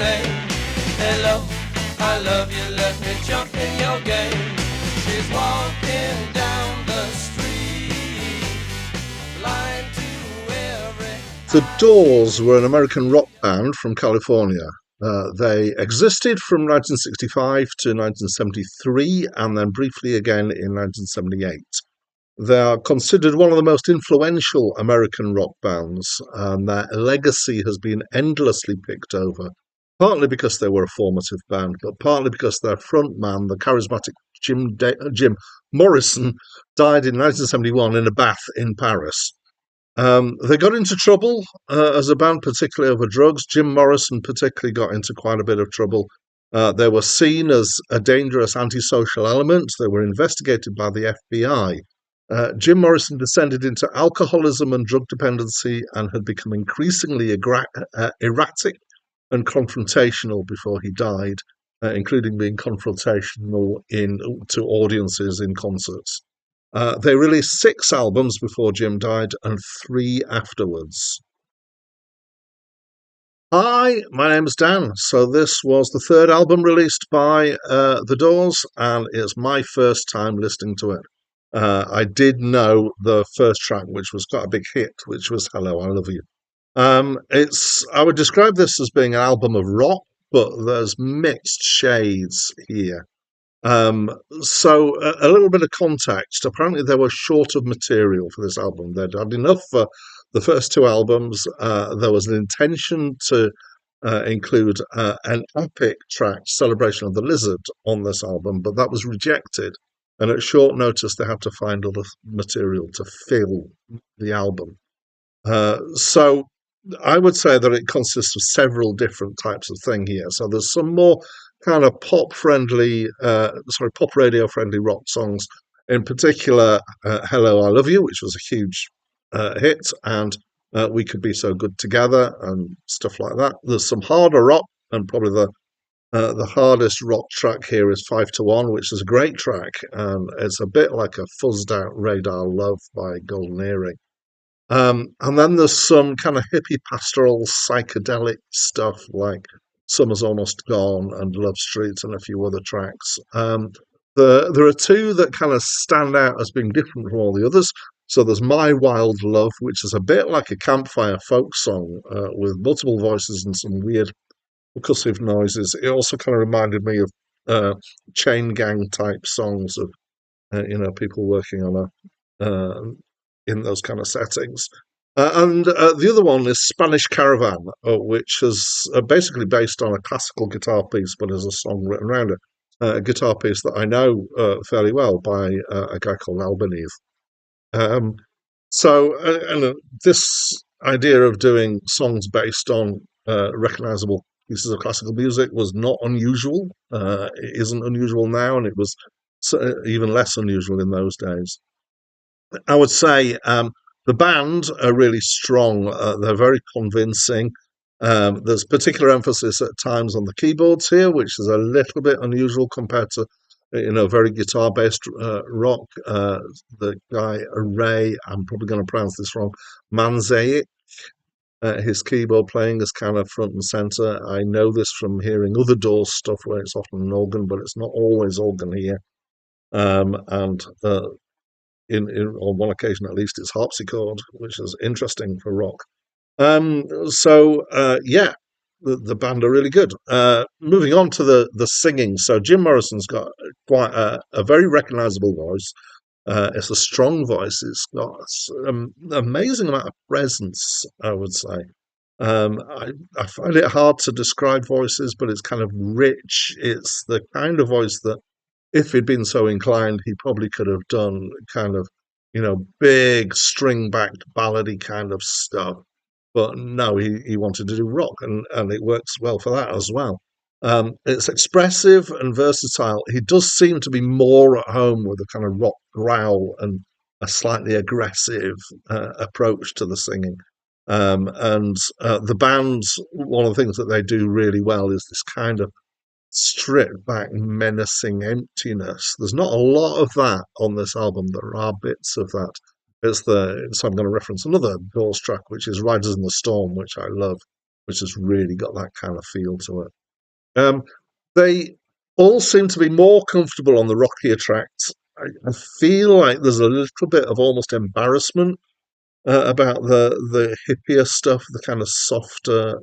name. Hello, I love you, let me jump in your game. She's walking down the street, blind to every The Doors were an American rock band from California. They existed from 1965 to 1973 and then briefly again in 1978. They are considered one of the most influential American rock bands, and their legacy has been endlessly picked over, partly because they were a formative band, but partly because their frontman, the charismatic Jim Morrison, died in 1971 in a bath in Paris. They got into trouble as a band, particularly over drugs. Jim Morrison particularly got into quite a bit of trouble. They were seen as a dangerous antisocial element. They were investigated by the FBI. Jim Morrison descended into alcoholism and drug dependency and had become increasingly erratic and confrontational before he died, including being confrontational to audiences in concerts. They released 6 albums before Jim died and 3 afterwards. Hi, my name's Dan. So this was the 3rd album released by The Doors, and it's my first time listening to it. I did know the first track, which was quite a big hit, which was "Hello, I Love You." I would describe this as being an album of rock, but there's mixed shades here. So a little bit of context. Apparently, they were short of material for this album. They'd had enough for the first 2 albums. There was an intention to include an epic track, "Celebration of the Lizard," on this album, but that was rejected. And at short notice, they had to find other material to fill the album. So I would say that it consists of several different types of thing here. So there's some more kind of pop radio friendly rock songs. In particular, "Hello, I Love You," which was a huge hit, and "We Could Be So Good Together" and stuff like that. There's some harder rock, and probably the hardest rock track here is "5 to 1," which is a great track, and it's a bit like a fuzzed out Radar Love by Golden Earring. And then there's some kind of hippie pastoral psychedelic stuff like "Summer's Almost Gone" and "Love Street" and a few other tracks. There are 2 that kind of stand out as being different from all the others. So there's "My Wild Love," which is a bit like a campfire folk song with multiple voices and some weird percussive noises. It also kind of reminded me of chain gang type songs of people working on in those kind of settings. And the other one is "Spanish Caravan," which is basically based on a classical guitar piece, but is a song written around it. A guitar piece that I know fairly well by a guy called Albanese. Um, and this idea of doing songs based on recognizable pieces of classical music was not unusual. It isn't unusual now, and it was even less unusual in those days. I would say the band are really strong. They're very convincing. There's particular emphasis at times on the keyboards here, which is a little bit unusual compared to very guitar-based rock. The guy Ray, I'm probably going to pronounce this wrong, Manzaic, his keyboard playing is kind of front and center. I know this from hearing other Doors stuff where it's often an organ, but it's not always organ here. And on one occasion at least, it's harpsichord, which is interesting for rock. Yeah, the band are really good. Moving on to the singing. So Jim Morrison's got quite a very recognizable voice. It's a strong voice. It's got an amazing amount of presence, I would say. I find it hard to describe voices, but it's kind of rich. It's the kind of voice that, if he'd been so inclined, he probably could have done kind of, big string-backed ballady kind of stuff. But no, he wanted to do rock, and it works well for that as well. It's expressive and versatile. He does seem to be more at home with a kind of rock growl and a slightly aggressive approach to the singing. And the bands, one of the things that they do really well is this kind of stripped back, menacing emptiness. There's not a lot of that on this album. There are bits of that. So I'm going to reference another Doors track, which is "Riders in the Storm," which I love. which has really got that kind of feel to it. Um, they all seem to be more comfortable on the rockier tracks. I feel like there's a little bit of almost embarrassment about the hippier stuff, the kind of softer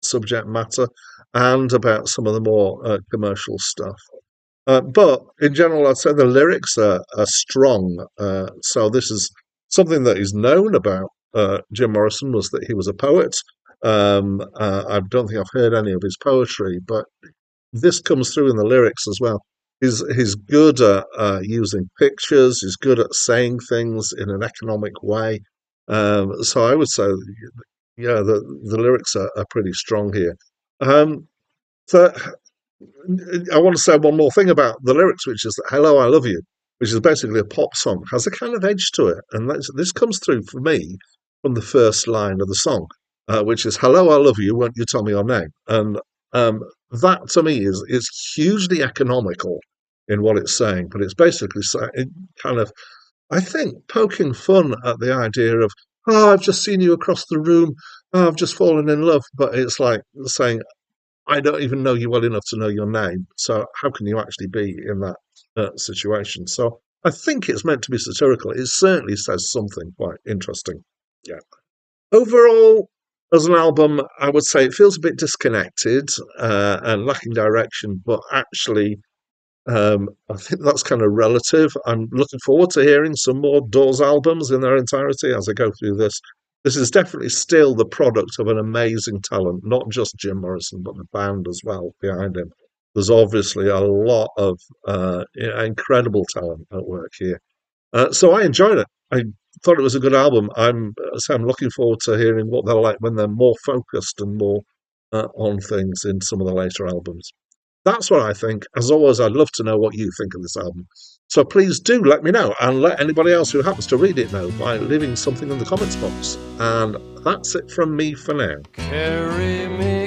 subject matter, and about some of the more commercial stuff. But in general, I'd say the lyrics are strong. So this is something that is known about Jim Morrison, was that he was a poet. I don't think I've heard any of his poetry, but this comes through in the lyrics as well. He's good at using pictures. He's good at saying things in an economic way. So I would say, yeah, the lyrics are pretty strong here. Um, so I want to say one more thing about the lyrics, which is that "Hello, I Love You," which is basically a pop song, has a kind of edge to it, and this comes through for me from the first line of the song, which is "Hello, I love you. Won't you tell me your name?" And that to me is hugely economical in what it's saying, but it's basically kind of, I think, poking fun at the idea of, "Oh, I've just seen you across the room. Oh, I've just fallen in love," but it's like saying, I don't even know you well enough to know your name. So how can you actually be in that situation? So I think it's meant to be satirical. It certainly says something quite interesting. Yeah. Overall, as an album, I would say it feels a bit disconnected and lacking direction, but actually I think that's kind of relative. I'm looking forward to hearing some more Doors albums in their entirety as I go through this. This is definitely still the product of an amazing talent, not just Jim Morrison, but the band as well behind him. There's obviously a lot of incredible talent at work here. So I enjoyed it. I thought it was a good album. I'm looking forward to hearing what they're like when they're more focused and more on things in some of the later albums. That's what I think. As always, I'd love to know what you think of this album. So please do let me know, and let anybody else who happens to read it know by leaving something in the comments box. And that's it from me for now. Carry me